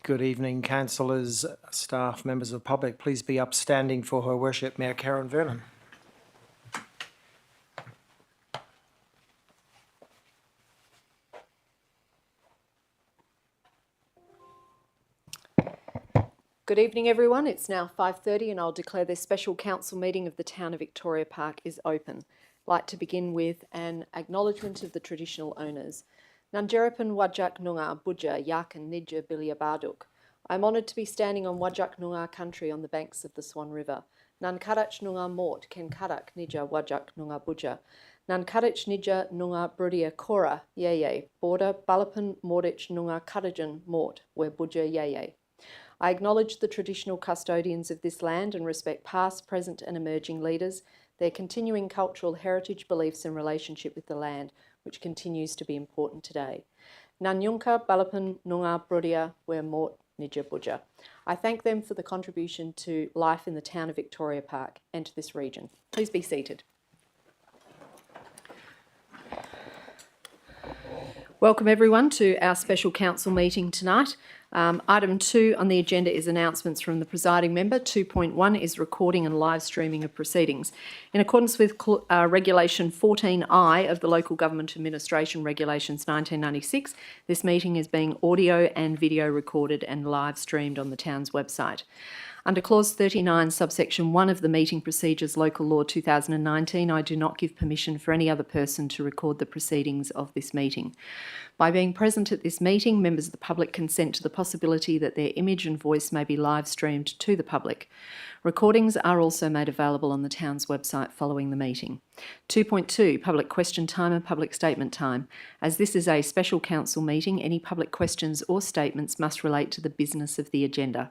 Good evening, councillors, staff, members of the public. Please be upstanding for Her Worship Mayor Karen Vernon. Good evening, everyone. It's now 5:30 and I'll declare this special council meeting of the Town of Victoria Park is open. I'd like to begin with an acknowledgement of the traditional owners. Nandjarapan Wajak Noongar Budja Yakan Nidja Bilya Barduk. I'm honoured to be standing on Wajak Noongar country on the banks of the Swan River. Nankarach Noongar Mort Ken Karak Nidja Wajak Noongar Budja. Nankarach Nidja Noongar Brudia Kora Yeye Border Balapan Mordich Noongar Karajan Mort where Budja Yeye. I acknowledge the traditional custodians of this land and respect past, present and emerging leaders, their continuing cultural heritage, beliefs and relationship with the land, which continues to be important today. Nanyunka Balapan Noongar Brudia Wer Mort Nidja Budja. I thank them for the contribution to life in the town of Victoria Park and to this region. Please be seated. Welcome everyone to our special council meeting tonight. Item 2 on the agenda is announcements from the presiding member. 2.1 is recording and live streaming of proceedings. In accordance with Regulation 14I of the Local Government Administration Regulations 1996, this meeting is being audio and video recorded and live streamed on the town's website. Under Clause 39, subsection 1 of the Meeting Procedures Local Law 2019, I do not give permission for any other person to record the proceedings of this meeting. By being present at this meeting, members of the public consent to the possibility that their image and voice may be live streamed to the public. Recordings are also made available on the town's website following the meeting. 2.2, public question time and public statement time. As this is a special council meeting, any public questions or statements must relate to the business of the agenda.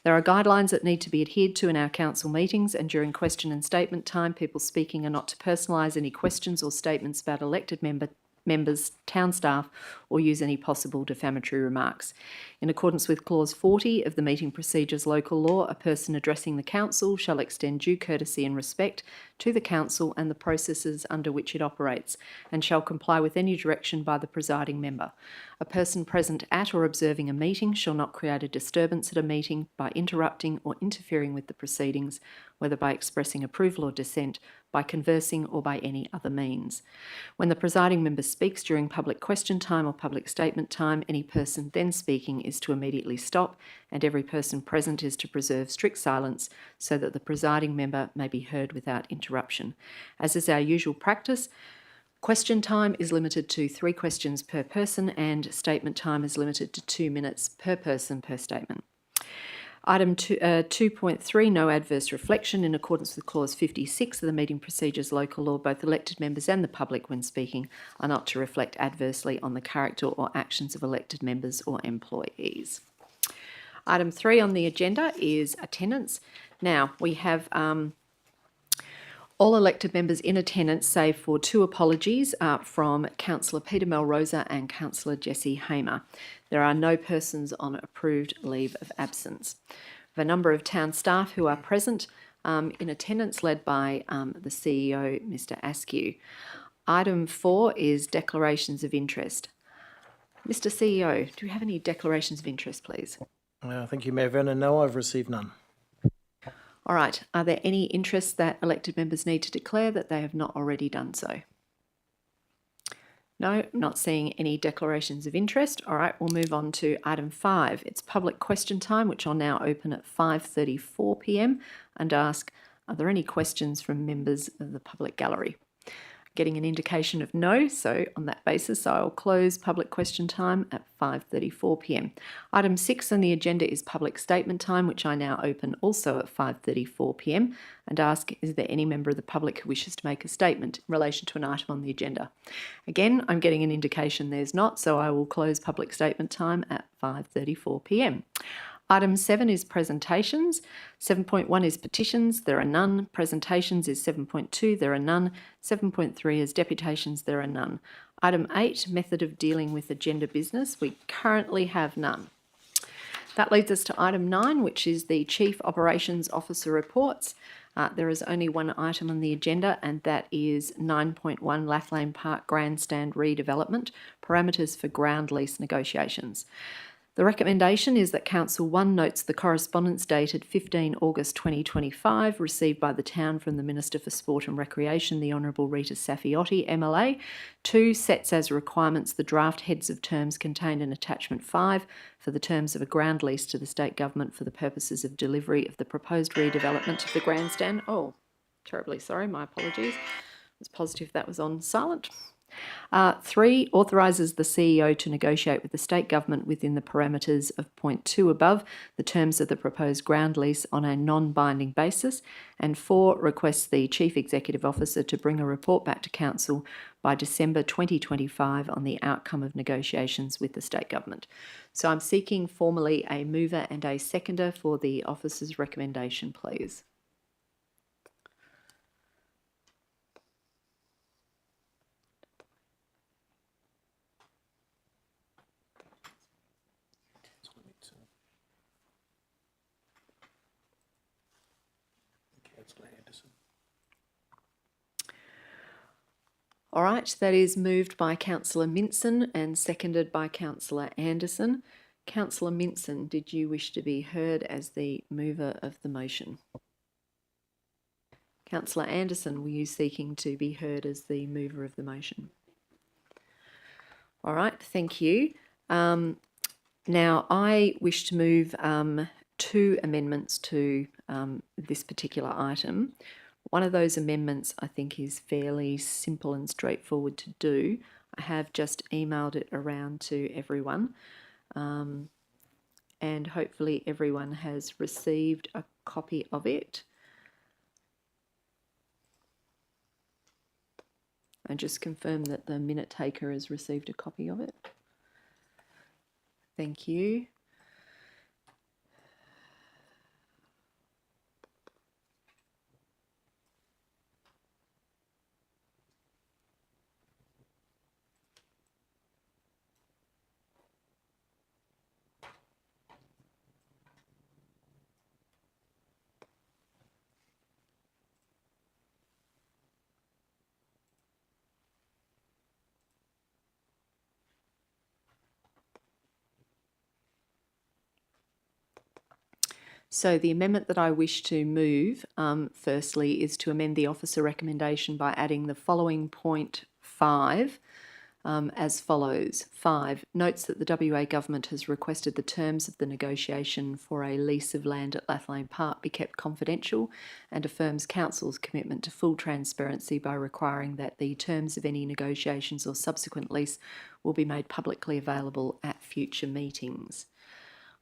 There are guidelines that need to be adhered to in our council meetings, and during question and statement time, people speaking are not to personalise any questions or statements about elected members, town staff, or use any possible defamatory remarks. In accordance with Clause 40 of the Meeting Procedures Local Law, a person addressing the council shall extend due courtesy and respect to the council and the processes under which it operates, and shall comply with any direction by the presiding member. A person present at or observing a meeting shall not create a disturbance at a meeting by interrupting or interfering with the proceedings, whether by expressing approval or dissent, by conversing or by any other means. When the presiding member speaks during public question time or public statement time, any person then speaking is to immediately stop, and every person present is to preserve strict silence so that the presiding member may be heard without interruption. As is our usual practice, question time is limited to 3 questions per person and statement time is limited to 2 minutes per person per statement. Item 2.3, no adverse reflection. In accordance with Clause 56 of the Meeting Procedures Local Law, both elected members and the public, when speaking, are not to reflect adversely on the character or actions of elected members or employees. Item 3 on the agenda is attendance. Now, we have all elected members in attendance, save for 2 apologies from Councillor Peter Melrosa and Councillor Jessie Hamer. There are no persons on approved leave of absence. We have a number of town staff who are present in attendance, led by the CEO, Mr. Askew. Item 4 is declarations of interest. Mr. CEO, do we have any declarations of interest, please? Thank you, Mayor Vernon. No, I've received none. All right. Are there any interests that elected members need to declare that they have not already done so? No, not seeing any declarations of interest. All right, we'll move on to item 5. It's public question time, which I'll now open at 5:34 p.m. and ask, are there any questions from members of the public gallery? Getting an indication of no, so on that basis I'll close public question time at 5:34 p.m. Item 6 on the agenda is public statement time, which I now open also at 5:34 p.m. and ask, is there any member of the public who wishes to make a statement in relation to an item on the agenda? Again, I'm getting an indication there's not, so I will close public statement time at 5:34 p.m. Item 7 is presentations. 7.1 is petitions. There are none. Presentations is 7.2. There are none. 7.3 is deputations. There are none. Item 8, method of dealing with agenda business. We currently have none. That leads us to item 9, which is the Chief Operations Officer reports. There is only one item on the agenda, and that is 9.1 Lathlane Park Grandstand redevelopment, parameters for ground lease negotiations. The recommendation is that Council 1 notes the correspondence dated 15 August 2025 received by the town from the Minister for Sport and Recreation, the Honourable Rita Safiotti, MLA. 2, sets as requirements the draft heads of terms contained in Attachment 5 for the terms of a ground lease to the State Government for the purposes of delivery of the proposed redevelopment of the grandstand. Oh, terribly sorry, my apologies. I was positive that was on silent. 3, authorises the CEO to negotiate with the State Government within the parameters of point 2 above the terms of the proposed ground lease on a non-binding basis. And 4, requests the Chief Executive Officer to bring a report back to Council by December 2025 on the outcome of negotiations with the State Government. So I'm seeking formally a mover and a seconder for the Officer's recommendation, please. All right, that is moved by Councillor Minson and seconded by Councillor Anderson. Councillor Minson, did you wish to be heard as the mover of the motion? Councillor Anderson, were you seeking to be heard as the mover of the motion? All right, thank you. Now, I wish to move 2 amendments to this particular item. One of those amendments I think is fairly simple and straightforward to do. I have just emailed it around to everyone, and hopefully everyone has received a copy of it. I just confirm that the minute taker has received a copy of it. Thank you. So the amendment that I wish to move, firstly, is to amend the officer recommendation by adding the following point 5 as follows. 5, notes that the WA Government has requested the terms of the negotiation for a lease of land at Lathlane Park be kept confidential and affirms Council's commitment to full transparency by requiring that the terms of any negotiations or subsequent lease will be made publicly available at future meetings.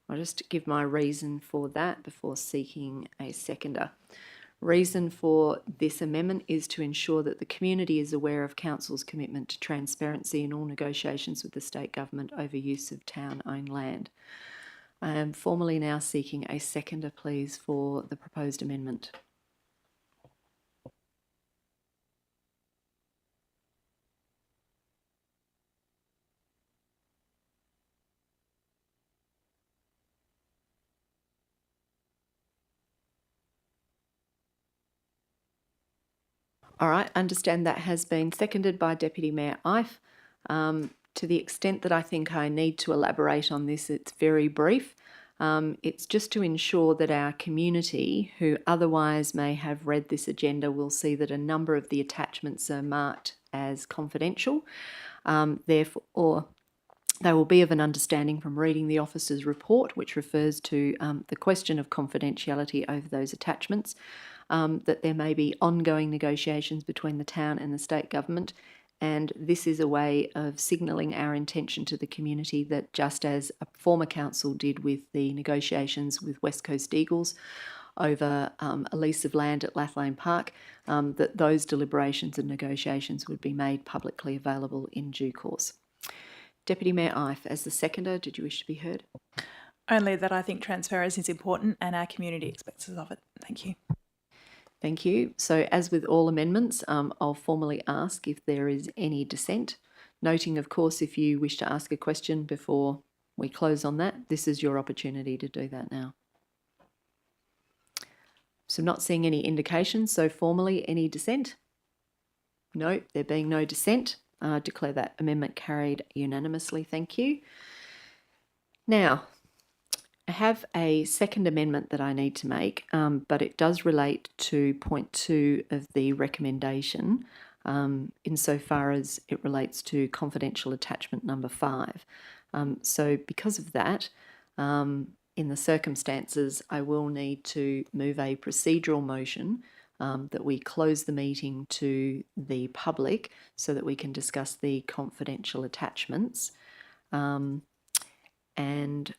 I'll just give my reason for that before seeking a seconder. Reason for this amendment is to ensure that the community is aware of Council's commitment to transparency in all negotiations with the State Government over use of town-owned land. I am formally now seeking a seconder, please, for the proposed amendment. All right, understand that has been seconded by Deputy Mayor Ife. To the extent that I think I need to elaborate on this, it's very brief. It's just to ensure that our community, who otherwise may have read this agenda, will see that a number of the attachments are marked as confidential. Therefore, they will be of an understanding from reading the officer's report, which refers to the question of confidentiality over those attachments, that there may be ongoing negotiations between the town and the State Government, and this is a way of signalling our intention to the community that, just as a former council did with the negotiations with West Coast Eagles over a lease of land at Lathlane Park, that those deliberations and negotiations would be made publicly available in due course. Deputy Mayor Ife, as the seconder, did you wish to be heard? Only that I think transparency is important and our community expects us of it. Thank you. Thank you. So, as with all amendments, I'll formally ask if there is any dissent. Noting, of course, if you wish to ask a question before we close on that, this is your opportunity to do that now. So, not seeing any indications, so formally, any dissent? No, there being no dissent, declare that amendment carried unanimously. Thank you. Now, I have a second amendment that I need to make, but it does relate to point 2 of the recommendation, insofar as it relates to confidential attachment number 5. So because of that, in the circumstances, I will need to move a procedural motion that we close the meeting to the public so that we can discuss the confidential attachments. And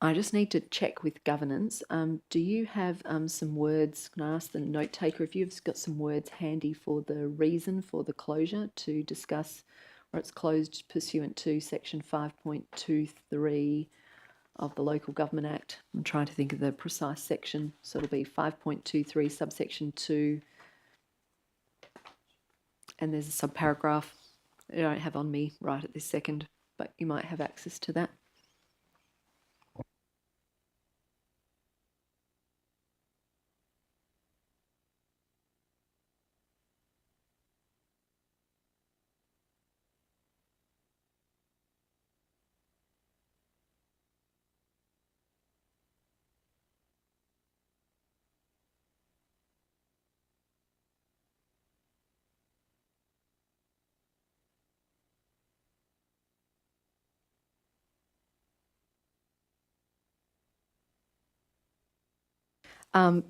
I just need to check with governance. Do you have some words? Can I ask the note taker if you've got some words handy for the reason for the closure to discuss, or it's closed pursuant to section 5.23 of the Local Government Act? I'm trying to think of the precise section. So it'll be 5.23 subsection 2. And there's a subparagraph I don't have on me right at this second, but you might have access to that.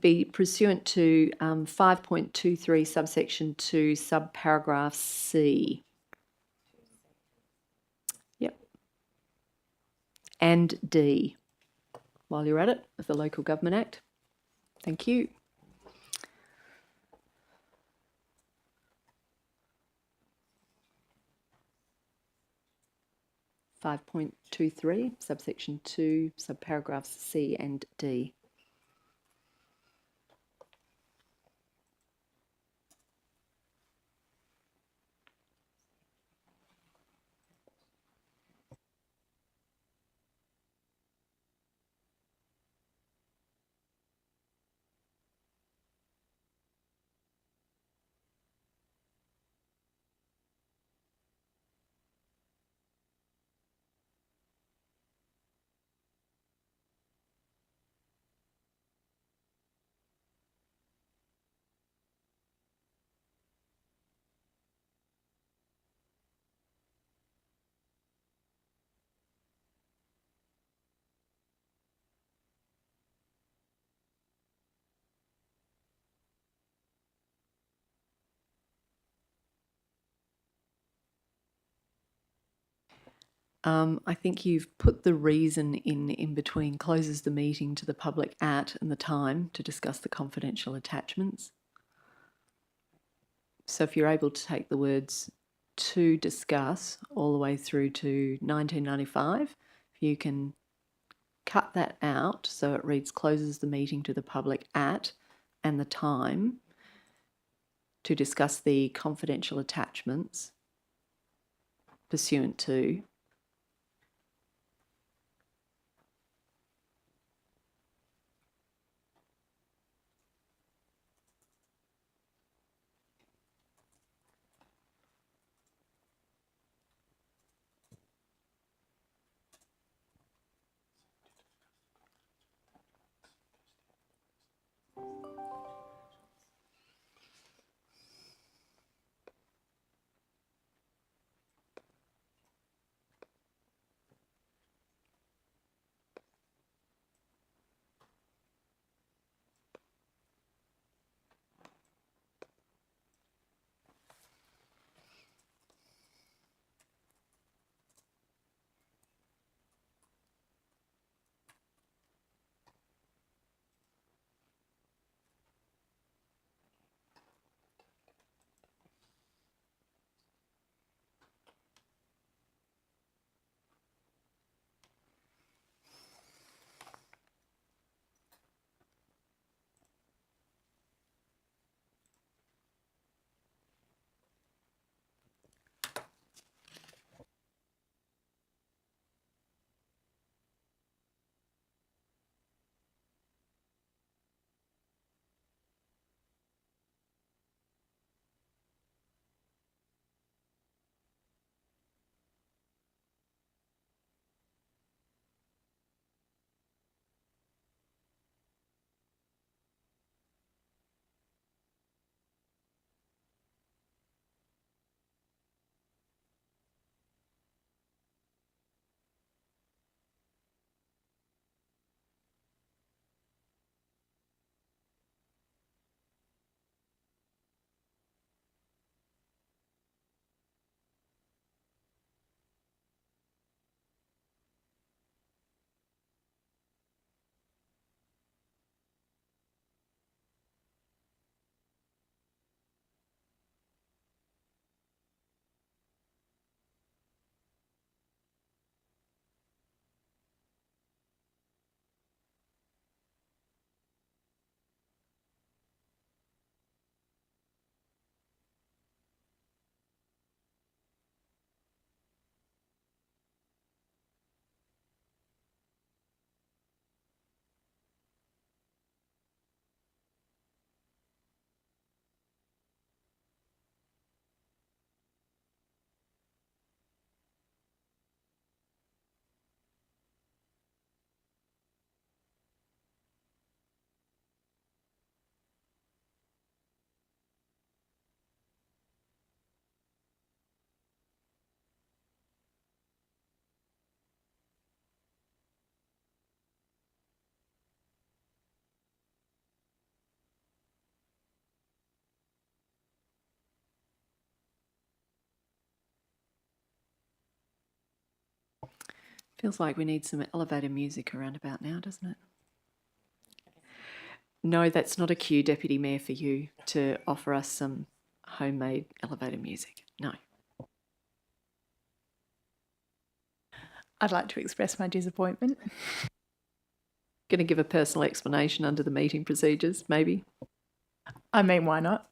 Be pursuant to 5.23 subsection 2 subparagraph C. Yep. And D. While you're at it, of the Local Government Act. Thank you. (5.23) subsection 2 subparagraphs C and D. I think you've put the reason in between closes the meeting to the public at and the time to discuss the confidential attachments. So if you're able to take the words to discuss all the way through to 1995, if you can cut that out so it reads closes the meeting to the public at and the time to discuss the confidential attachments pursuant to. Feels like we need some elevator music around about now, doesn't it? No, that's not a cue, Deputy Mayor, for you to offer us some homemade elevator music. No. I'd like to express my disappointment. Going to give a personal explanation under the meeting procedures, maybe? I mean, why not?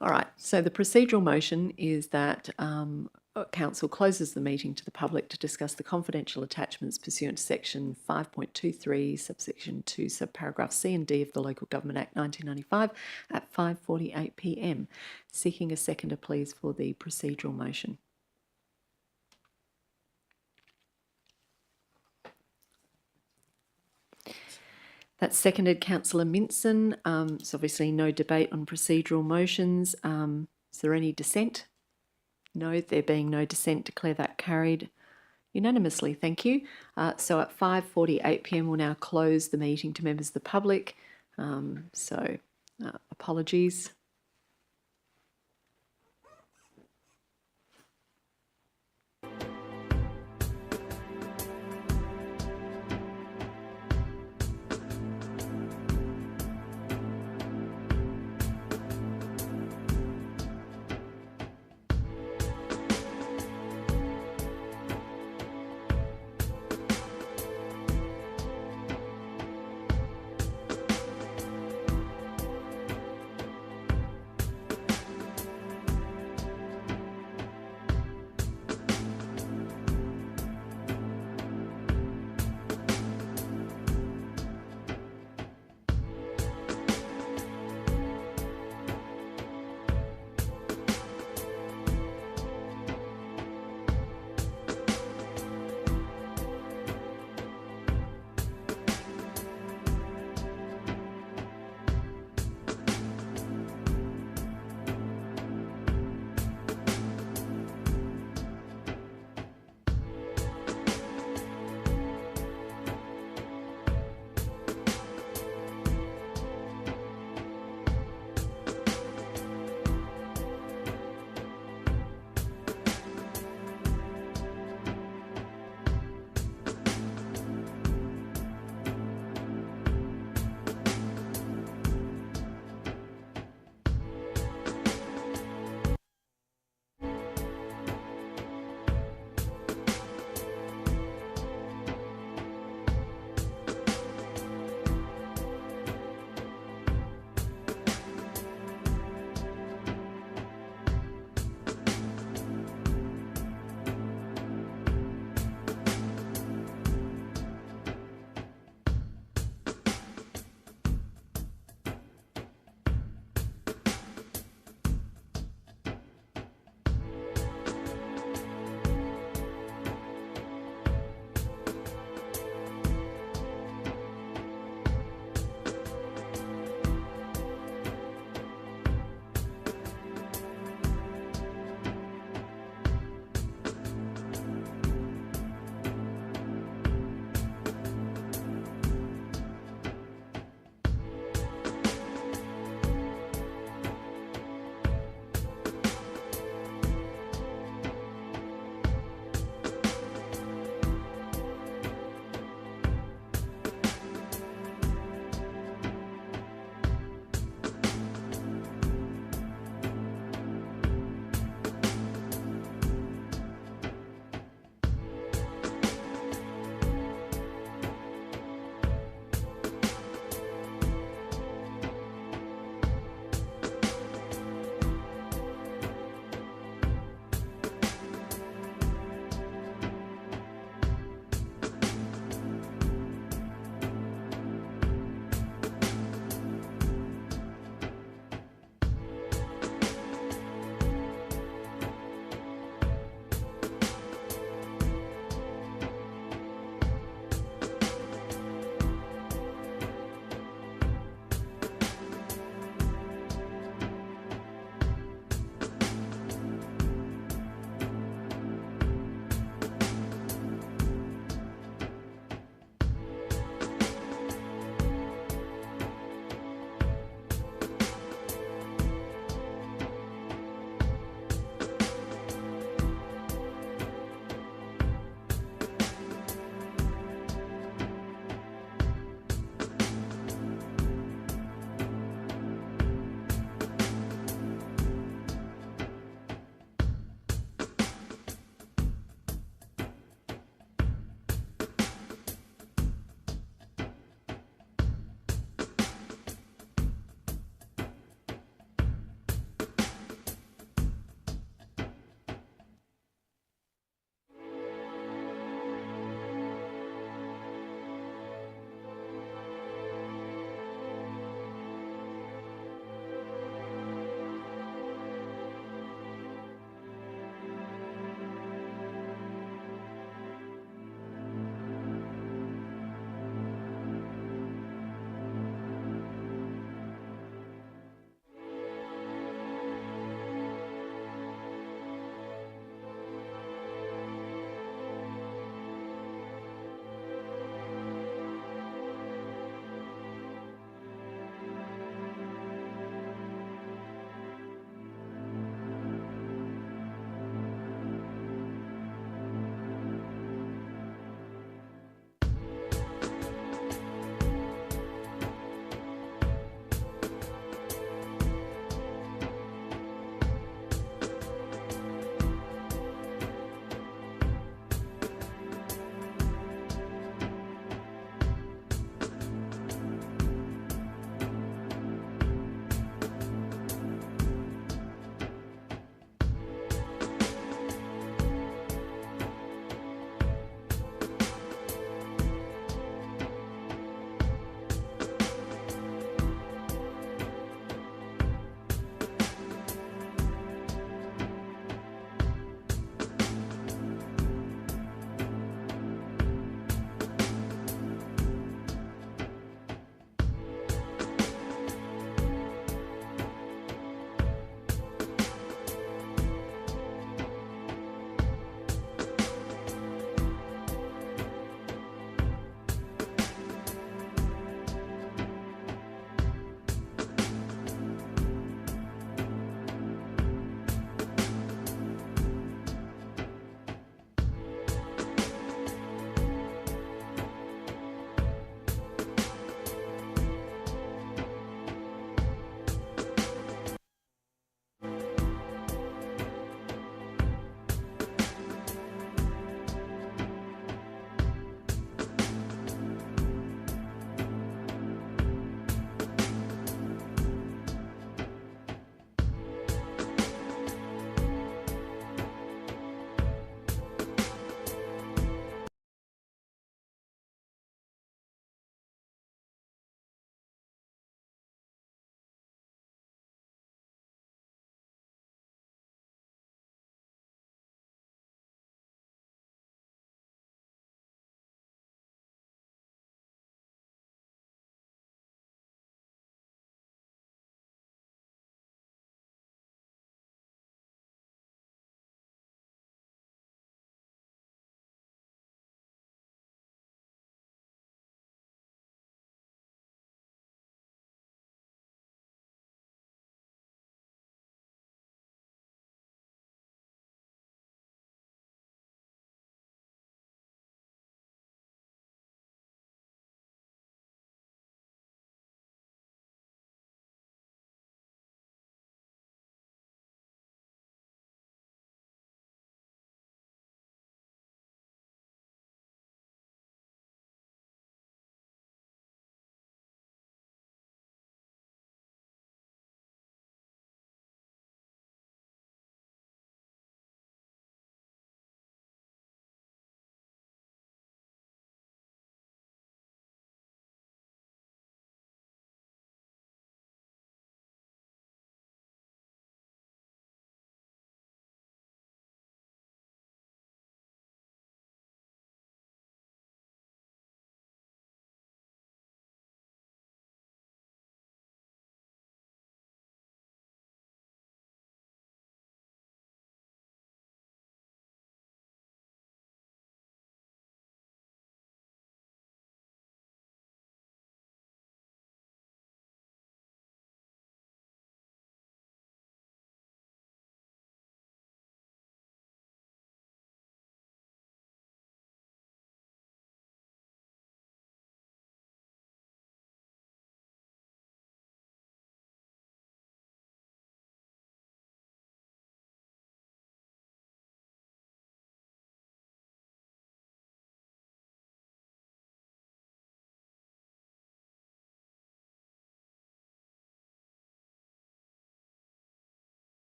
All right, so the procedural motion is that Council closes the meeting to the public to discuss the confidential attachments pursuant to section 5.23, subsection 2, subparagraph C and D of the Local Government Act 1995 at 5:48 p.m. Seeking a seconder, please, for the procedural motion. That's seconded, Councillor Minson. There's obviously no debate on procedural motions. Is there any dissent? No, there being no dissent, declare that carried unanimously. Thank you. So at 5:48 p.m, we'll now close the meeting to members of the public. Apologies.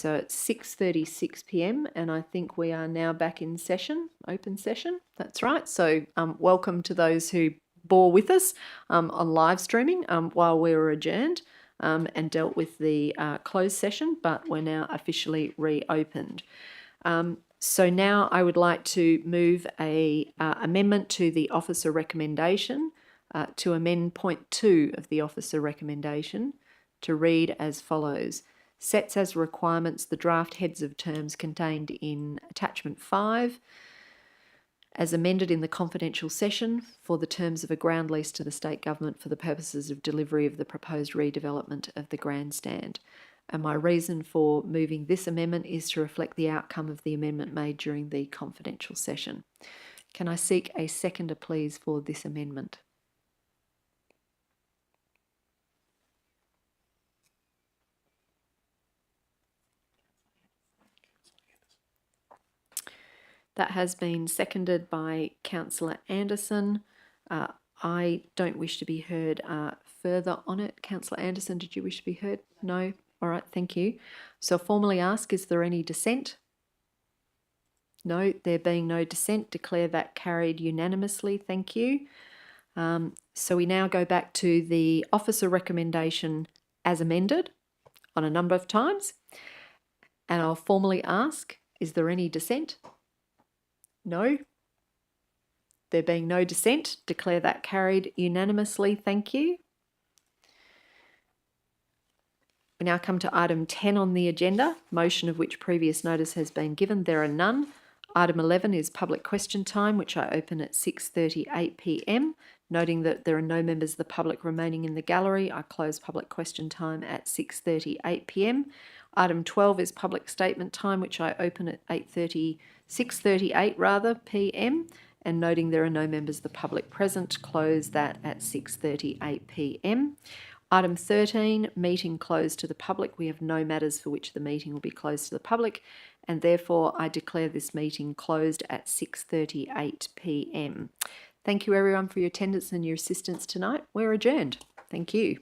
So it's 6:36 p.m. and I think we are now back in session, open session. That's right. So welcome to those who bore with us on live streaming while we were adjourned and dealt with the closed session, but we're now officially reopened. So now I would like to move a amendment to the officer recommendation to amend point 2 of the officer recommendation to read as follows. Sets as requirements the draft heads of terms contained in attachment 5 as amended in the confidential session for the terms of a ground lease to the state government for the purposes of delivery of the proposed redevelopment of the grandstand. And my reason for moving this amendment is to reflect the outcome of the amendment made during the confidential session. Can I seek a seconder, please, for this amendment? That has been seconded by Councillor Anderson. I don't wish to be heard further on it. Councillor Anderson, did you wish to be heard? No? All right, thank you. So formally ask, is there any dissent? No, there being no dissent, declare that carried unanimously. Thank you. So we now go back to the officer recommendation as amended on a number of times. And I'll formally ask, is there any dissent? No. There being no dissent, declare that carried unanimously. Thank you. We now come to item 10 on the agenda, motion of which previous notice has been given. There are none. Item 11 is public question time, which I open at 6:38 p.m. Noting that there are no members of the public remaining in the gallery, I close public question time at 6:38 p.m. Item 12 is public statement time, which I open at 6:38 p.m. And noting there are no members of the public present, close that at 6:38 p.m. Item 13, meeting closed to the public. We have no matters for which the meeting will be closed to the public, and therefore I declare this meeting closed at 6:38 p.m. Thank you everyone for your attendance and your assistance tonight. We're adjourned. Thank you.